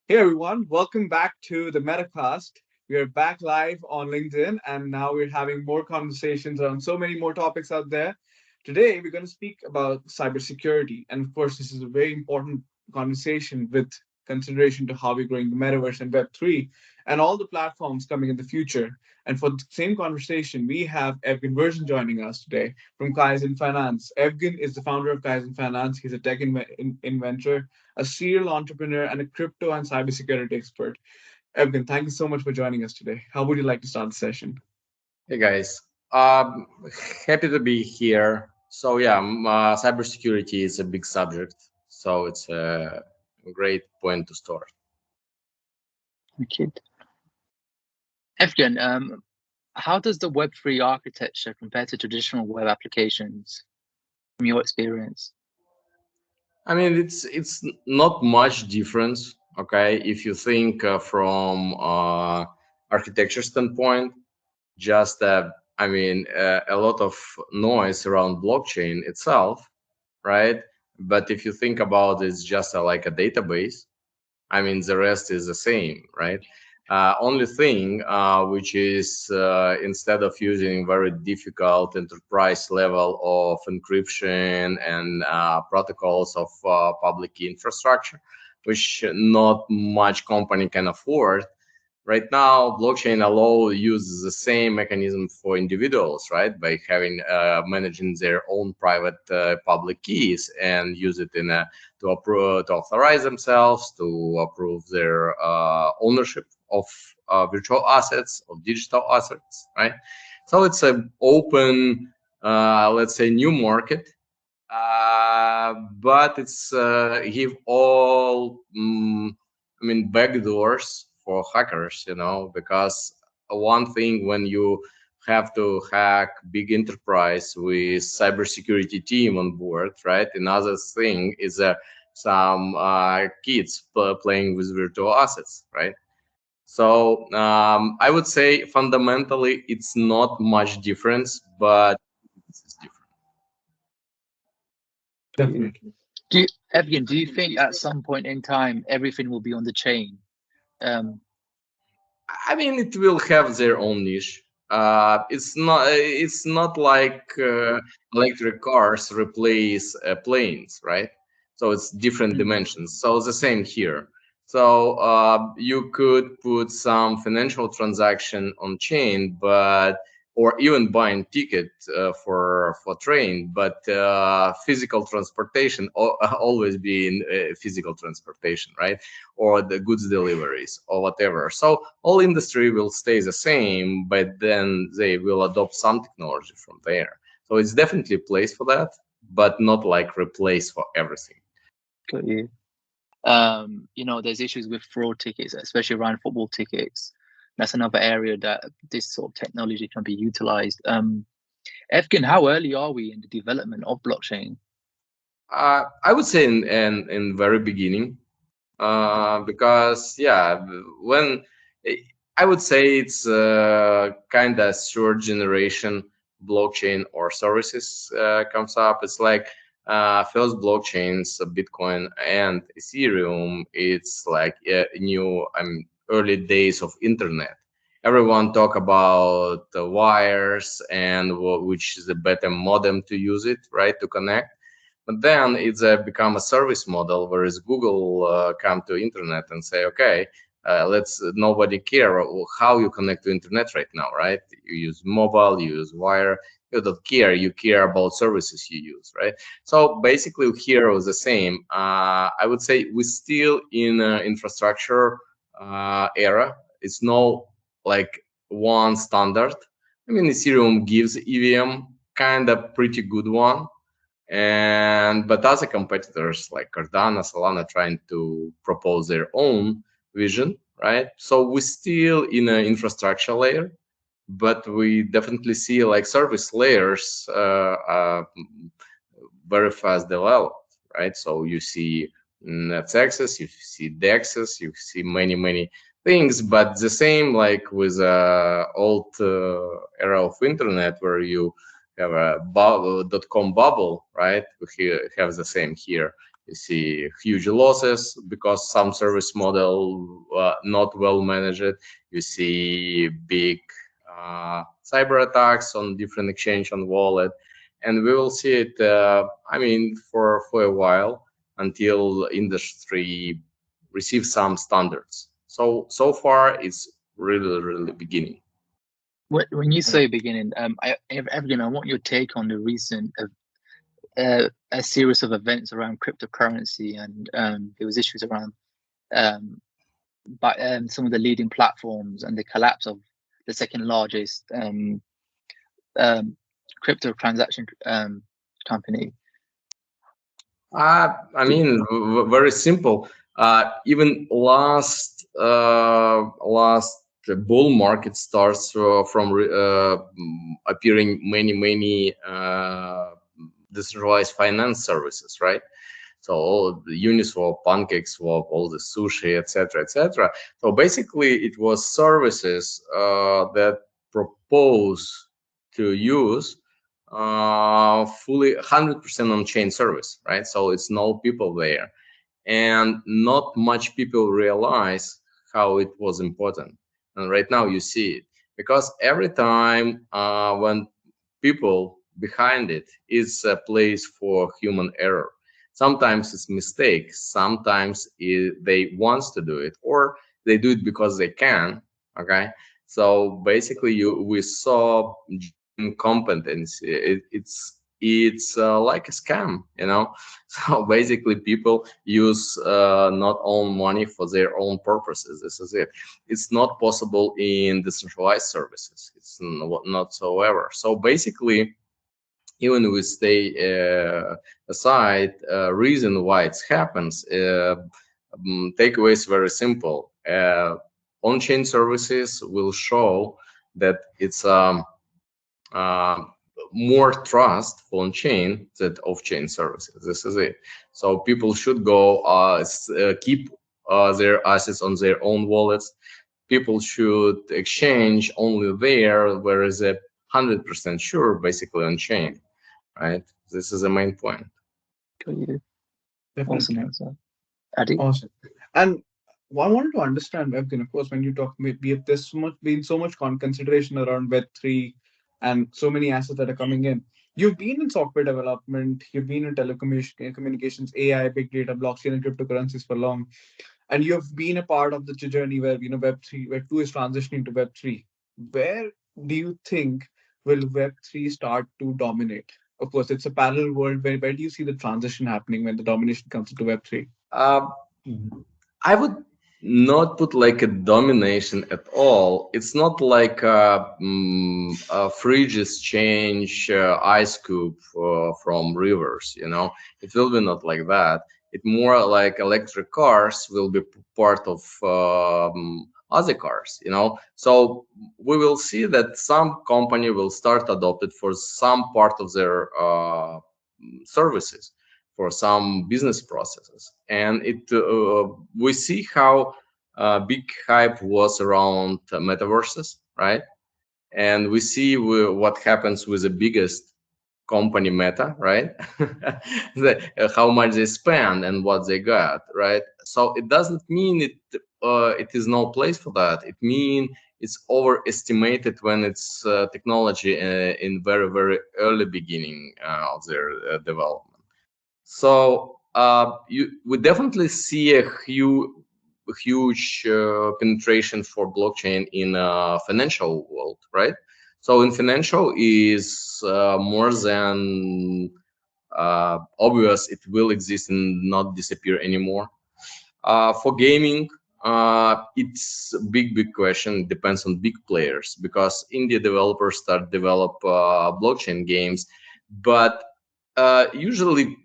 Hey everyone, welcome back to the Metacast. We are back live on LinkedIn and now we're having more conversations on so many more topics out there. Today we're going to speak about cybersecurity. And of course, this is a very important conversation with consideration to how we're growing the metaverse and Web3 and all the platforms coming in the future. And for the same conversation, we have Evgen Verzun joining us today from Kaizen Finance. Evgen is the founder of Kaizen Finance. He's a tech inventor, a serial entrepreneur, and a crypto and cybersecurity expert. Evgen, thank you so much for joining us today. How would you like to start the session? Hey guys, um, happy to be here. So yeah, cybersecurity is a big subject, so it's a great point to start. Okay. Evgen, how does the Web3 architecture compare to traditional web applications from your experience? I mean, it's not much difference. Okay, if you think from architecture standpoint, just a lot of noise around blockchain itself, right? But if you think about it's just like a database. I mean, the rest is the same, right? Only thing which is instead of using very difficult enterprise level of encryption and protocols of public key infrastructure, which not much company can afford. Right now, blockchain allow use the same mechanism for individuals, right? By having managing their own private public keys and use it in a to approve to authorize themselves to approve their ownership of virtual assets of digital assets, right? So it's an open, let's say, new market, but it's give all backdoors for hackers, because one thing when you have to hack big enterprise with cybersecurity team on board, right? Another thing is some kids playing with virtual assets, right? So I would say fundamentally it's not much difference, but it's different. Definitely. Evgen, do you think at some point in time everything will be on the chain? Um, I mean, it will have their own niche. It's not like electric cars replace planes, right? So it's different mm, dimensions. So the same here. So you could put some financial transaction on chain, but or even buying ticket for train, but physical transportation always be in physical transportation, right? Or the goods deliveries or whatever. So all industry will stay the same, but then they will adopt some technology from there. So it's definitely a place for that, but not like replace for everything. got you. There's issues with fraud tickets, especially around football tickets. That's another area that this sort of technology can be utilized. Evgen, how early are we in the development of blockchain? I would say in very beginning, because yeah, when I would say it's kind of third generation blockchain or services comes up. It's like first blockchains, Bitcoin and Ethereum. It's like new, early days of internet. Everyone talk about the wires and which is a better modem to use it, right, to connect. But then it's become a service model, whereas Google come to internet and say, okay, let's nobody care how you connect to internet right now, right? You use mobile, you use wire, you don't care. You care about services you use, right? So basically, here is the same. I would say we're still in infrastructure era. It's no like one standard. I mean, Ethereum gives EVM kind of pretty good one, and but other competitors like Cardano, Solana trying to propose their own vision, right? So we're still in an infrastructure layer, but we definitely see like service layers very fast developed, right? So you see NetAccess, you see DEXs, you see many things, but the same like with old era of internet where you have a bubble, .com bubble, right? We have the same here. You see huge losses because some service model not well managed. You see big cyber attacks on different exchange on wallet, and we will see it. I mean, for a while until industry receives some standards. So far, it's really beginning. When you say beginning, Evgen, I want your take on the recent a series of events around cryptocurrency, and there was issues around um, some of the leading platforms and the collapse of the second largest um, crypto transaction company. I mean, very simple. Even last bull market starts from appearing many decentralized finance services, right? So all the Uniswap, PancakeSwap, all the sushi, etc., etc. So basically, it was services that propose to use fully 100% on-chain service, right? So it's no people there, and not much people realize how it was important. And right now you see it because every time when people behind it is a place for human error. Sometimes it's mistakes. Sometimes they want to do it, or they do it because they can. Okay, so basically, we saw incompetence. It's like a scam, you know. So basically, people use not own money for their own purposes. This is it. It's not possible in decentralized services. It's not so ever. So basically, even we stay aside reason why it happens, takeaway is very simple. On-chain services will show that it's uh, more trust on-chain than off-chain services. This is it. So people should go keep their assets on their own wallets. People should exchange only there, where is a 100% sure, basically on-chain, right? This is the main point. Got you. Awesome Definitely. answer. Adi? Awesome. And I wanted to understand, Evgen, of course, when you talk, maybe if there's so much been so much consideration around Web3 and so many assets that are coming in. You've been in software development, you've been in telecommunications, AI, big data, blockchain, and cryptocurrencies for long, and you've been a part of the journey where Web3, Web2 is transitioning to Web3. Where do you think will Web3 start to dominate? Of course, it's a parallel world. Where do you see the transition happening when the domination comes into Web3? Uh, I would not put like a domination at all. It's not like fridges change ice cube from rivers, you know. It will be not like that. It more like electric cars will be part of other cars, you know. So we will see that some company will start adopt it for some part of their services, for some business processes, and it we see how big hype was around metaverses, right? And we see what happens with the biggest company, Meta, right? How much they spend and what they got, right? So it doesn't mean it is no place for that. It means it's overestimated when it's technology in very early beginning of their development. So we definitely see a huge penetration for blockchain in financial world, right? So in financial is more than obvious it will exist and not disappear anymore. For gaming, it's a big question. It depends on big players because indie developers start develop blockchain games, but usually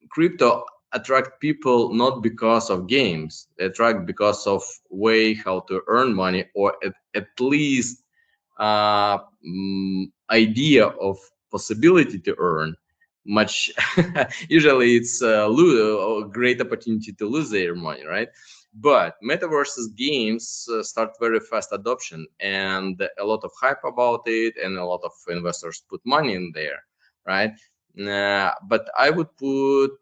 crypto attract people not because of games. They attract because of way how to earn money, or at least idea of possibility to earn much. Usually it's a great opportunity to lose their money, right? But metaverses games start very fast adoption, and a lot of hype about it, and a lot of investors put money in there, right? But I would put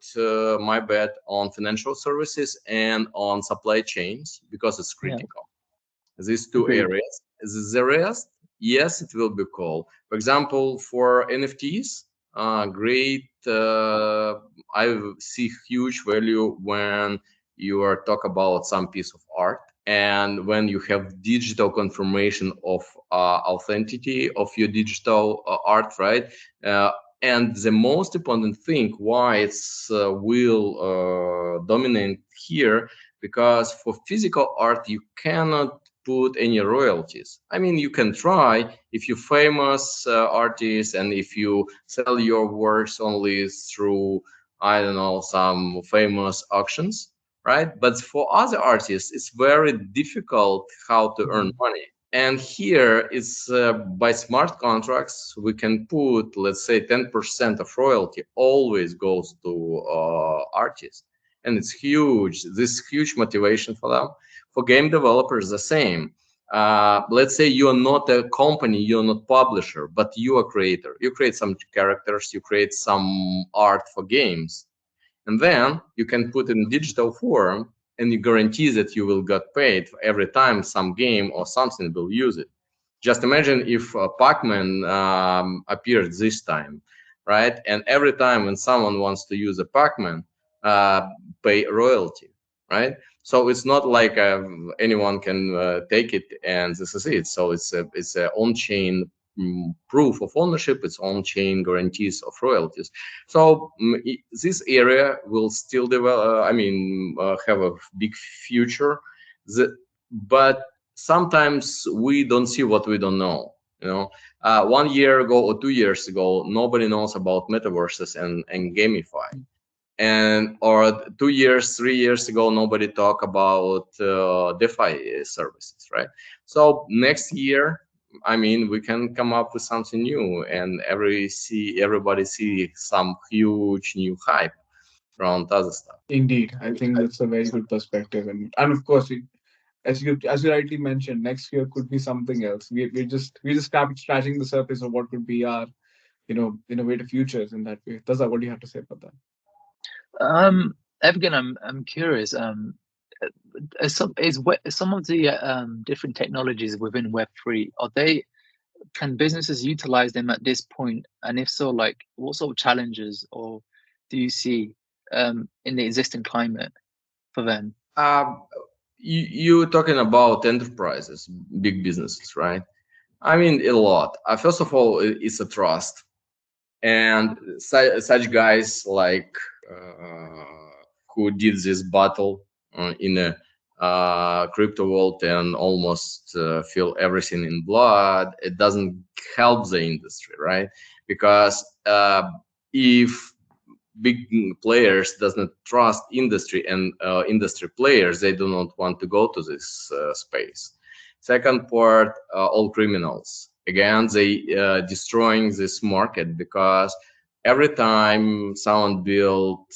my bet on financial services and on supply chains because it's Yeah. critical. These two Agreed. areas. The rest, yes, it will be cool. For example, for NFTs, great. I see huge value when you are talk about some piece of art and when you have digital confirmation of authenticity of your digital art, right? Uh, and the most important thing why it's will dominate here, because for physical art you cannot put any royalties. I mean, you can try if you're famous artist and if you sell your works only through, I don't know, some famous auctions, right? But for other artists, it's very difficult how to earn Mhm. money. And here it's by smart contracts, we can put, let's say, 10% of royalty always goes to artists. And it's huge. This huge motivation for them. For game developers, the same. Let's say you're not a company, you're not publisher, but you are creator. You create some characters, you create some art for games, and then you can put in digital form and you guarantee that you will get paid for every time some game or something will use it. Just imagine if Pac-Man appeared this time, right? And every time when someone wants to use a Pac-Man, uh, pay royalty, right? So it's not like anyone can take it and this is it. So it's a on-chain proof of ownership, its on-chain guarantees of royalties. So this area will still develop. I mean, have a big future. But sometimes we don't see what we don't know. 1 year ago or 2 years ago, nobody knows about metaverses and gamify. And or 2 years, 3 years ago, nobody talk about DeFi services, right? So next year, I mean, we can come up with something new, and everybody see some huge new hype around other stuff. Indeed, I think that's a very good perspective, and of course, as you rightly mentioned, next year could be something else. We just scratching the surface of what could be our innovative futures in that way. Taza, what do you have to say about that? Evgen, I'm curious. Some of the different technologies within Web3, are they can businesses utilize them at this point? And if so, like what sort of challenges or do you see in the existing climate for them? Um, you're talking about enterprises, big businesses, right? I mean, a lot. First of all, it's a trust, and such guys like uh, who did this battle in a crypto world and almost feel everything in blood. It doesn't help the industry, right? Because if big players does not trust industry and industry players, they do not want to go to this space. Second part, all criminals, again, they destroying this market, because every time someone built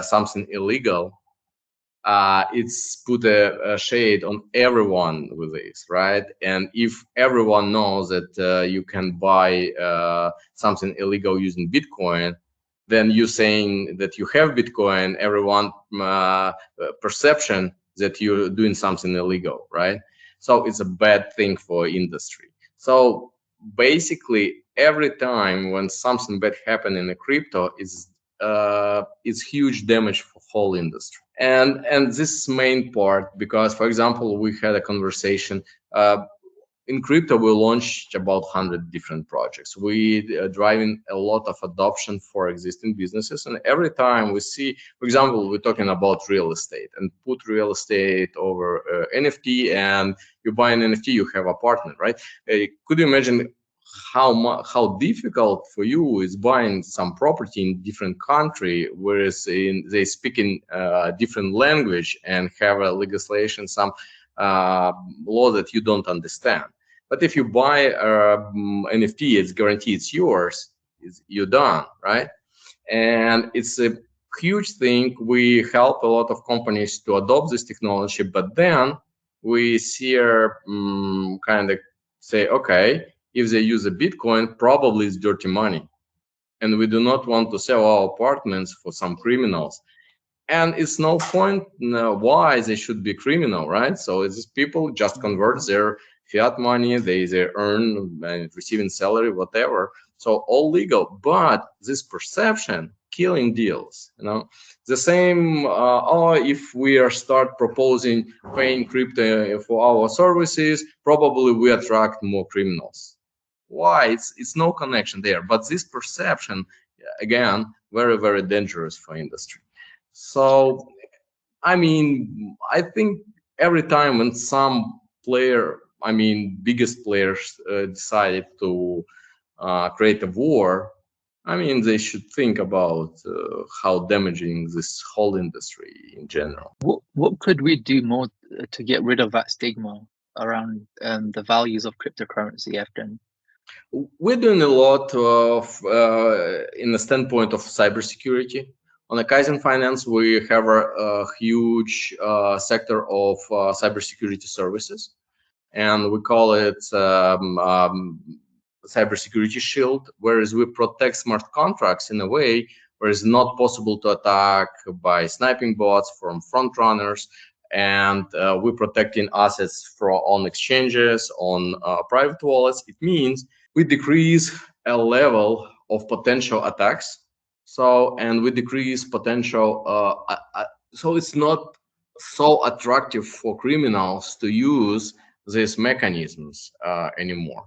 something illegal, it's put a shade on everyone with this, right? And if everyone knows that you can buy something illegal using Bitcoin, then you saying that you have Bitcoin, everyone perception that you're doing something illegal, right? So it's a bad thing for industry. So basically, every time when something bad happen in the crypto, is huge damage for whole industry. And this is main part, because for example, we had a conversation in crypto. We launched about 100 different projects. We driving a lot of adoption for existing businesses, and every time we see, for example, we're talking about real estate and put real estate over NFT, and you buy an NFT, you have apartment, right? Could you imagine how difficult for you is buying some property in different country, whereas they speak in different language and have a legislation, some uh, law that you don't understand. But if you buy NFT, it's guaranteed it's yours. You're done, right? And it's a huge thing. We help a lot of companies to adopt this technology, but then we see kind of say, okay, if they use a Bitcoin, probably it's dirty money. and we do not want to sell our apartments for some criminals. And it's no point why they should be criminal, right? So it's just people just convert their fiat money, they earn receiving salary, whatever. So all legal, but this perception killing deals, the same. Oh, if we are start proposing paying crypto for our services, probably we attract more criminals. Why? It's no connection there, but this perception, again, very very dangerous for industry. So, I mean, I think every time when some player, I mean, biggest players decided to create a war, I mean, they should think about how damaging this whole industry in general. What could we do more to get rid of that stigma around the values of cryptocurrency, Evgen? We're doing a lot of in the standpoint of cybersecurity. On the Kaizen Finance, we have a huge sector of cybersecurity services, and we call it cybersecurity shield, whereas we protect smart contracts in a way where it's not possible to attack by sniping bots from front runners, and we're protecting assets on exchanges, on private wallets. It means we decrease a level of potential attacks. So, and we decrease potential. So it's not so attractive for criminals to use these mechanisms anymore.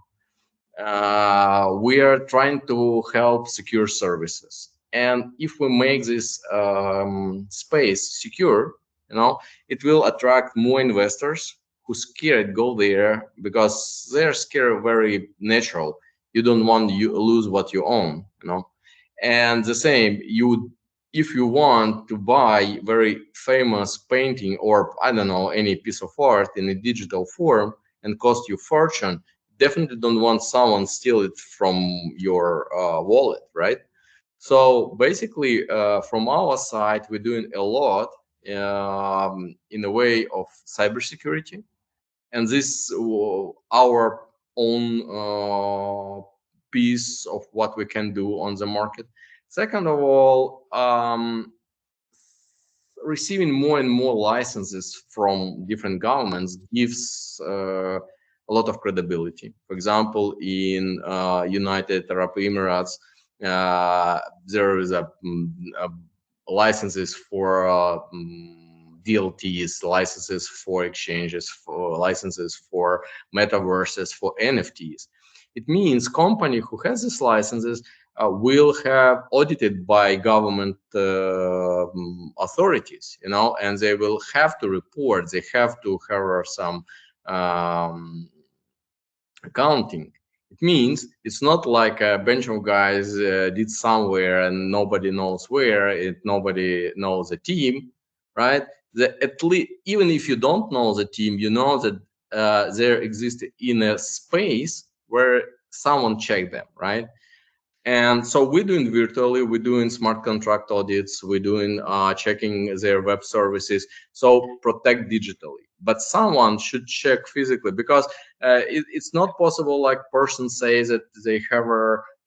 We are trying to help secure services, and if we make this space secure, it will attract more investors who scared go there because they're scared very natural. You don't want you lose what you own, and the same, you if you want to buy very famous painting or I don't know any piece of art in a digital form and cost you fortune, definitely don't want someone steal it from your wallet, right? So basically, from our side, we're doing a lot in the way of cybersecurity, and this our own piece of what we can do on the market. Second of all, receiving more and more licenses from different governments gives a lot of credibility. For example, in United Arab Emirates, there is a licenses for DLTs, licenses for exchanges, for licenses for metaverses, for NFTs. It means company who has these licenses will have audited by government authorities, and they will have to report. They have to have some accounting. It means it's not like a bunch of guys did somewhere and nobody knows where. Nobody knows the team, right? At least even if you don't know the team, you know that there exists in a space where someone checked them, right? And so we're doing virtually, we're doing smart contract audits, we're doing checking their web services. So protect digitally, but someone should check physically because it's not possible. Like person says that they have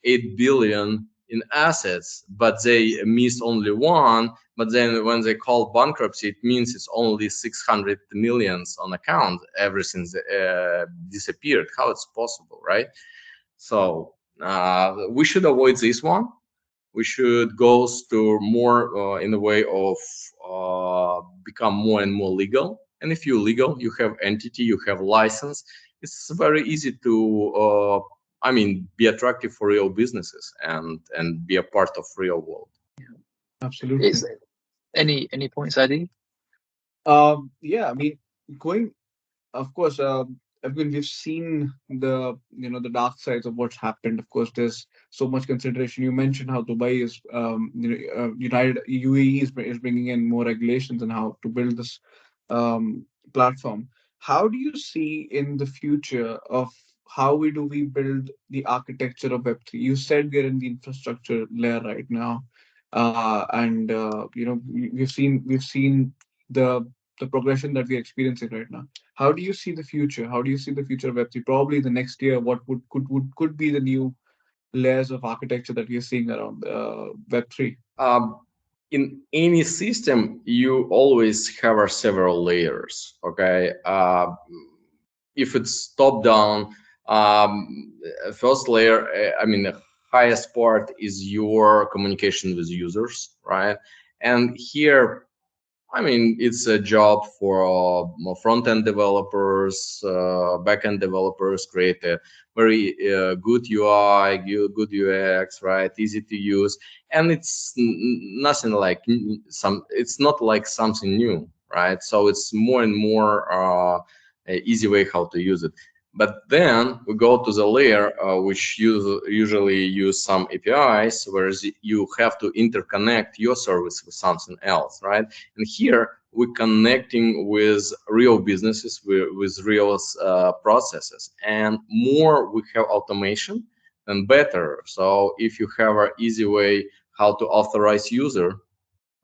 8 billion in assets, but they missed only one. But then when they call bankruptcy, it means it's only 600 millions on account. Everything disappeared. How it's possible, right? So we should avoid this one. We should go to more in the way of become more and more legal. And if you're legal, you have entity, you have license. It's very easy to, be attractive for real businesses and be a part of real world. Absolutely. Is any points, Adi? Yeah, I mean, going, of course, Evgen, we've seen the dark sides of what's happened. Of course, there's so much consideration. You mentioned how Dubai is, United UAE is bringing in more regulations on how to build this platform. How do you see in the future of how we build the architecture of Web3? You said we're in the infrastructure layer right now, and we've seen the progression that we're experiencing right now. How do you see the future? How do you see the future of Web3? Probably the next year, what could be the new layers of architecture that we're seeing around Web3? Um, in any system, you always have several layers. Okay, if it's top down, first layer, I mean, the highest part is your communication with users, right? And here, I mean, it's a job for front-end developers, back-end developers, create a very good UI, good UX, right? Easy to use, and it's nothing like it's not like something new, right? So it's more and more a easy way how to use it. But then we go to the layer which usually use some APIs, whereas you have to interconnect your service with something else, right? And here we're connecting with real businesses, with real processes. And more we have automation, then better. So if you have an easy way how to authorize user,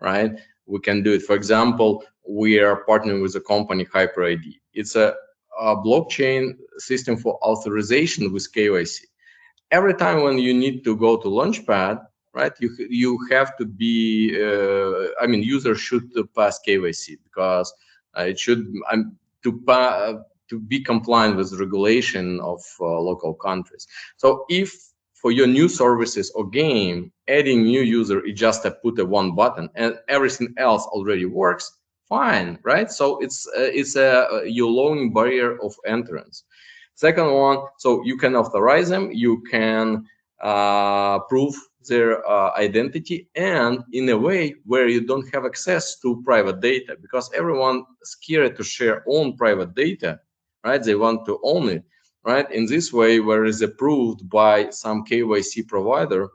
right, we can do it. For example, we are partnering with a company, HyperID. It's a blockchain system for authorization with KYC. Every time when you need to go to Launchpad, right, you have to be, I mean, users should pass KYC because it should to be compliant with regulation of local countries. So if for your new services or game, adding new user is just to put a one button and everything else already works, fine, right? So it's a your lowering barrier of entrance. Second one, so you can authorize them, you can prove their identity, and in a way where you don't have access to private data, because everyone is scared to share own private data, right? They want to own it, right? In this way, where is approved by some KYC provider,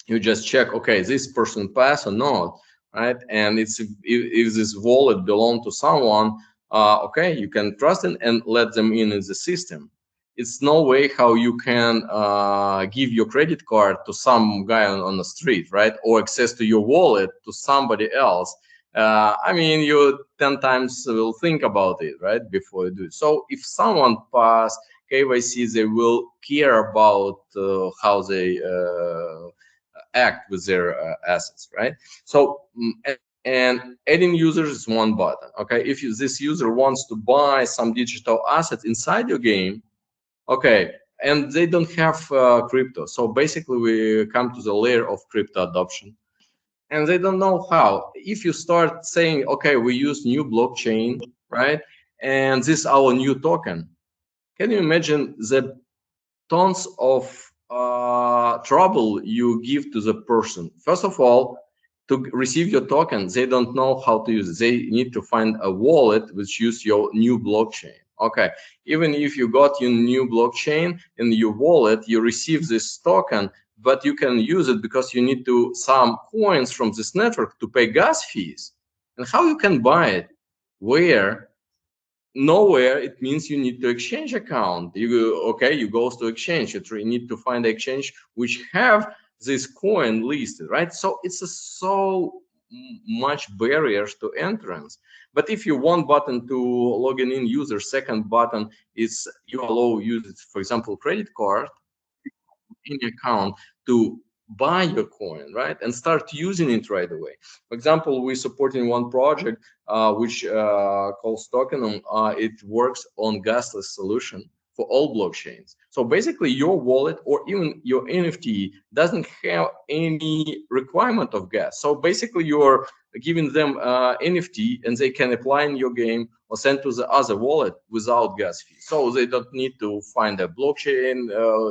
you just check, okay, this person pass or not, right? And it's if this wallet belong to someone, okay, you can trust them and let them in the system. It's no way how you can give your credit card to some guy on the street, right? Or access to your wallet to somebody else. I mean, you 10 times will think about it, right, before you do it. So if someone pass KYC, they will care about how they act with their assets, right? So and adding users is one button. Okay, if this user wants to buy some digital assets inside your game, okay, and they don't have crypto, so basically we come to the layer of crypto adoption, and they don't know how. If you start saying, okay, we use new blockchain, right, and this is our new token, can you imagine the tons of trouble you give to the person? First of all, to receive your token, they don't know how to use it. They need to find a wallet which use your new blockchain. Okay, even if you got your new blockchain in your wallet, you receive this token, but you can use it because you need to some coins from this network to pay gas fees. And how you can buy it? Where? Nowhere. It means you need to exchange account. You go, okay, you goes to exchange, you need to find exchange which have this coin listed, right? So it's so much barriers to entrance. But if you one button to login in user, second button is you allow users, for example, credit card in your account to buy your coin, right, and start using it right away. For example, we're supporting one project which calls Tokenom. It works on gasless solution for all blockchains. So basically, your wallet or even your NFT doesn't have any requirement of gas. So basically, you're giving them NFT and they can apply in your game or send to the other wallet without gas fee. So they don't need to find a blockchain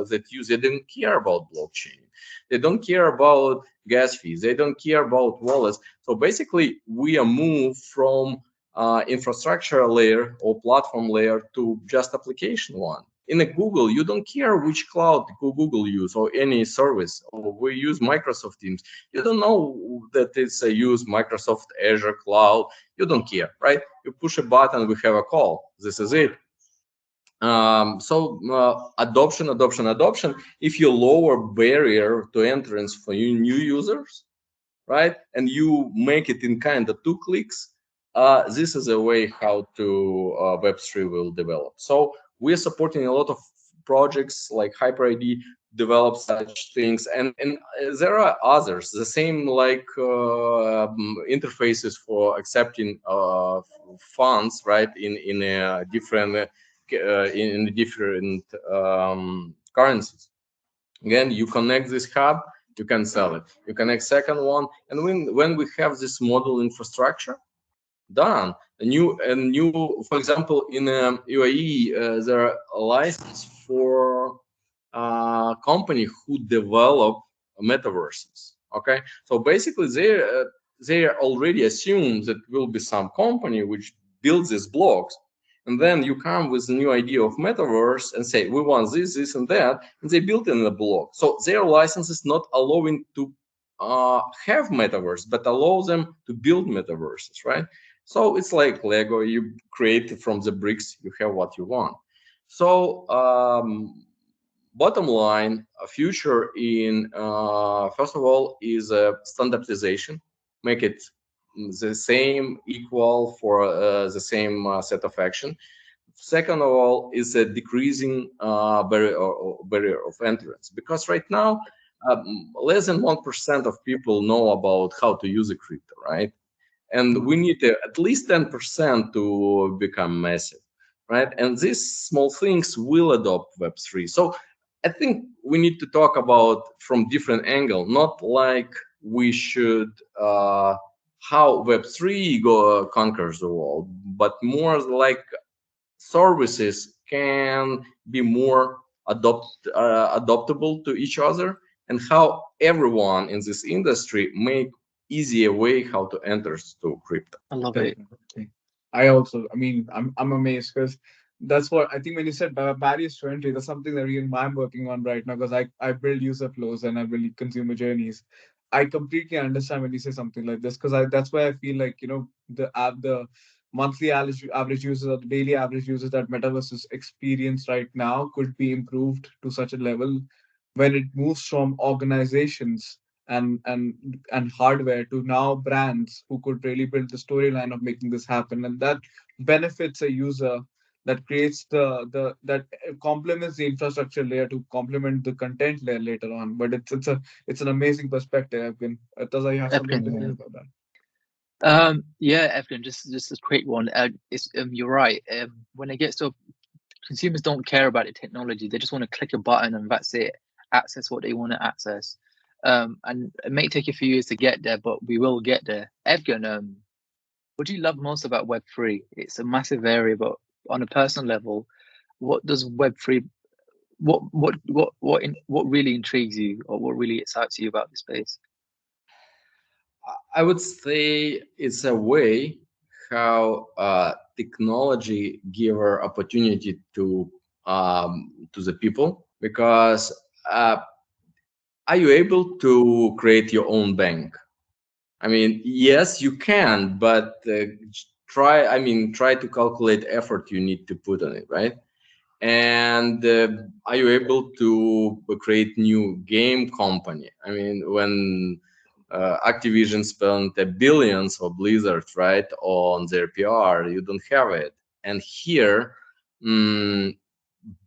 that use. They don't care about blockchain. They don't care about gas fees. They don't care about wallets. So basically, we are moved from infrastructure layer or platform layer to just application one. In a Google, you don't care which cloud Google use or any service, or we use Microsoft Teams. You don't know that it's a use Microsoft Azure cloud. You don't care, right? You push a button, we have a call. This is it. Adoption. If you lower barrier to entrance for you new users, right, and you make it in kind of 2 clicks, this is a way how to Web3 will develop. So we're supporting a lot of projects like HyperID develop such things, and there are others. The same like interfaces for accepting funds, right? In a different in different currencies. Again, you connect this hub, you can sell it. You connect second one, and when we have this model infrastructure done, for example, in UAE, there are a license for company who develop metaverses. Okay, so basically they already assume that will be some company which builds these blocks, and then you come with a new idea of metaverse and say we want this and that, and they build in the block. So their license is not allowing to have metaverse, but allow them to build metaverses, right? So it's like Lego. You create from the bricks, you have what you want. So bottom line, a future in first of all is standardization, make it the same, equal for the same set of action. Second of all is a decreasing barrier of entrance, because right now less than 1% of people know about how to use a crypto, right? And we need at least 10% to become massive, right? And these small things will adopt Web3. So I think we need to talk about from different angle, not like we should how Web3 conquers the world, but more like services can be more adoptable to each other, and how everyone in this industry make easier way how to enter to crypto. I love it. Definitely. I also, I mean, I'm amazed because that's what I think when you said barriers to entry, that's something that even I'm working on right now because I build user flows and I build consumer journeys. I completely understand when you say something like this because I that's why I feel like the monthly average users or the daily average users that metaverses experience right now could be improved to such a level when it moves from organizations and hardware to now brands who could really build the storyline of making this happen, and that benefits a user, that creates the that complements the infrastructure layer to complement the content layer later on. But it's an amazing perspective. Evgen, Taza, you have something to say Evgen, about that? yeah, Evgen, just a quick one. It's you're right. When it gets to consumers don't care about the technology; they just want to click a button and that's it. Access what they want to access. And it may take a few years to get there, but we will get there. Evgen, what do you love most about Web3? It's a massive area, but on a personal level, what does Web3 what really intrigues you or what really excites you about the space? I would say it's a way how technology give her opportunity to the people, because are you able to create your own bank? I mean, yes, you can, but try to calculate effort you need to put on it, right? And are you able to create new game company? I mean, when Activision spent billions or Blizzard, right, on their PR, you don't have it. And here, mm,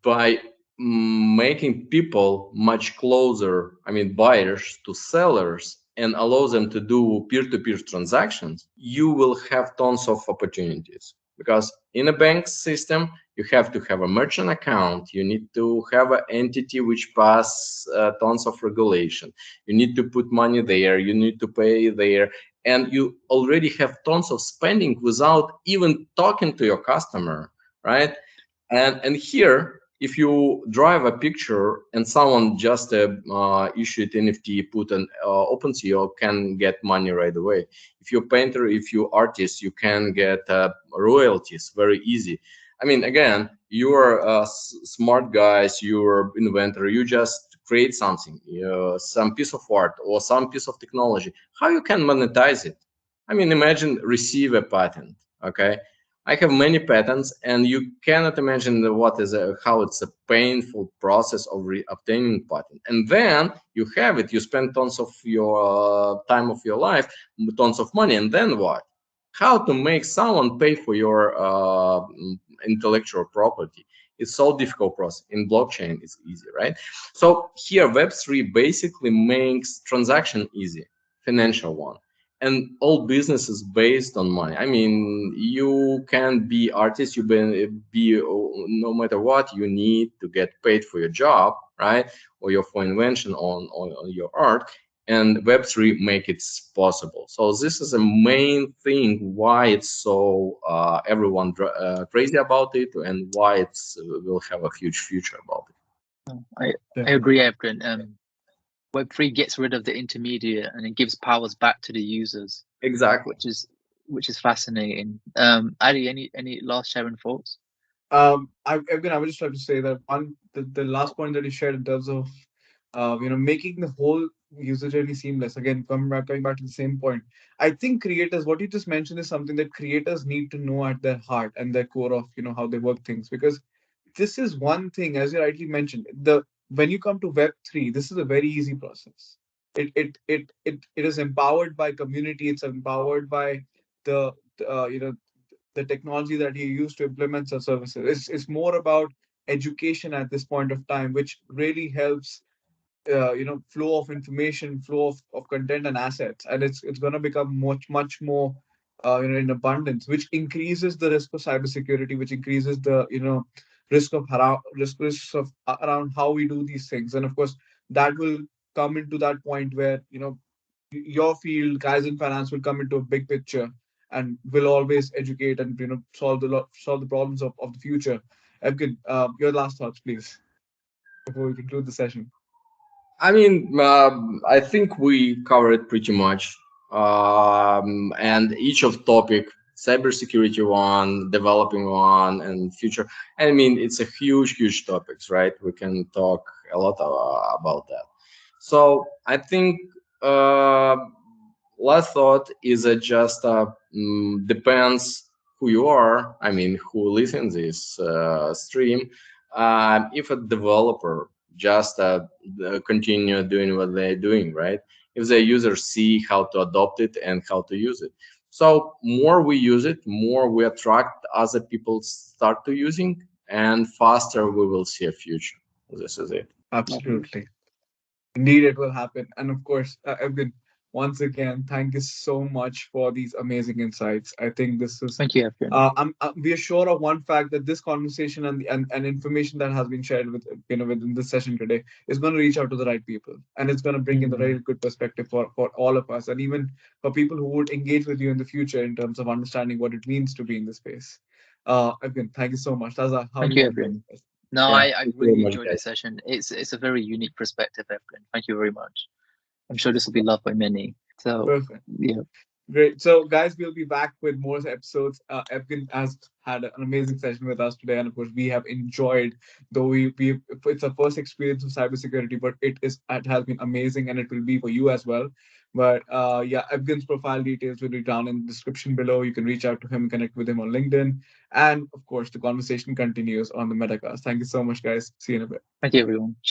by making people much closer, I mean, buyers to sellers, and allow them to do peer-to-peer transactions, you will have tons of opportunities. Because in a bank system, you have to have a merchant account. You need to have an entity which pass tons of regulation. You need to put money there. You need to pay there. And you already have tons of spending without even talking to your customer, right? And here, if you drive a picture and someone just issued NFT, put an OpenSea, can get money right away. If you're painter, if you artist, you can get royalties very easy. I mean, again, you're smart guys, you're inventor, you just create something, some piece of art or some piece of technology. How you can monetize it? I mean, imagine receive a patent, okay? I have many patents, and you cannot imagine how it's a painful process of obtaining patent. And then you have it, you spend tons of your time of your life, tons of money, and then what? How to make someone pay for your intellectual property. It's so difficult process. In blockchain, it's easy, right? So here, Web3 basically makes transaction easy, financial one, and all business is based on money. I mean, you can be artist, be no matter what, you need to get paid for your job, right? Or your for invention on your art, and Web3 make it possible. So this is a main thing why it's so everyone crazy about it, and why it's will have a huge future about it. I agree, Evgen. Web3 gets rid of the intermediate and it gives powers back to the users, Exactly. which is fascinating. Ali, any last sharing thoughts? Again, I would just like to say that the last point that you shared in terms of making the whole user journey seamless. Again, coming back to the same point, I think creators, what you just mentioned, is something that creators need to know at their heart and their core of how they work things. Because this is one thing, as you rightly mentioned, the when you come to Web3, this is a very easy process. It is empowered by community. It's empowered by the the technology that you use to implement such services. It's more about education at this point of time, which really helps flow of information, flow of content and assets, and it's going to become much more in abundance, which increases the risk of cybersecurity, which increases the risk of risks of around how we do these things. And of course that will come into that point where your field, guys in finance, will come into a big picture and will always educate and solve the problems of the future. Evgen, your last thoughts, please, before we conclude the session. I mean, I think we covered pretty much, and each of topic, cybersecurity one, developing one, and future. I mean, it's a huge topics, right? We can talk a lot about that. So I think uh, last thought is just depends who you are. I mean, who listens this stream. If a developer just continue doing what they're doing, right? If the users see how to adopt it and how to use it, so more we use it, more we attract other people start to using, and faster we will see a future. This is it. Absolutely. Indeed, it will happen. And of course, Evgen, once again, thank you so much for these amazing insights. I think this is, Thank you, Evgen. we are sure of one fact, that this conversation and information that has been shared within this session today is going to reach out to the right people, and it's going to bring in the very good perspective for all of us, and even for people who would engage with you in the future in terms of understanding what it means to be in this space. Evgen, thank you so much. Taza, how do Thank you you, want to Evgen. close? No, Yeah, I thank you very really much, enjoyed the guys. session. It's a very unique perspective, Evgen. Thank you very much. I'm sure this will be loved by many. So Perfect. yeah, Great. So, guys, we'll be back with more episodes. Evgen has had an amazing session with us today, and of course, we have enjoyed. Though we it's a first experience of cybersecurity, but it has been amazing, and it will be for you as well. But yeah, Evgen's profile details will be down in the description below. You can reach out to him, connect with him on LinkedIn, and of course, the conversation continues on the Metacast. Thank you so much, guys. See you in a bit. thank you, everyone.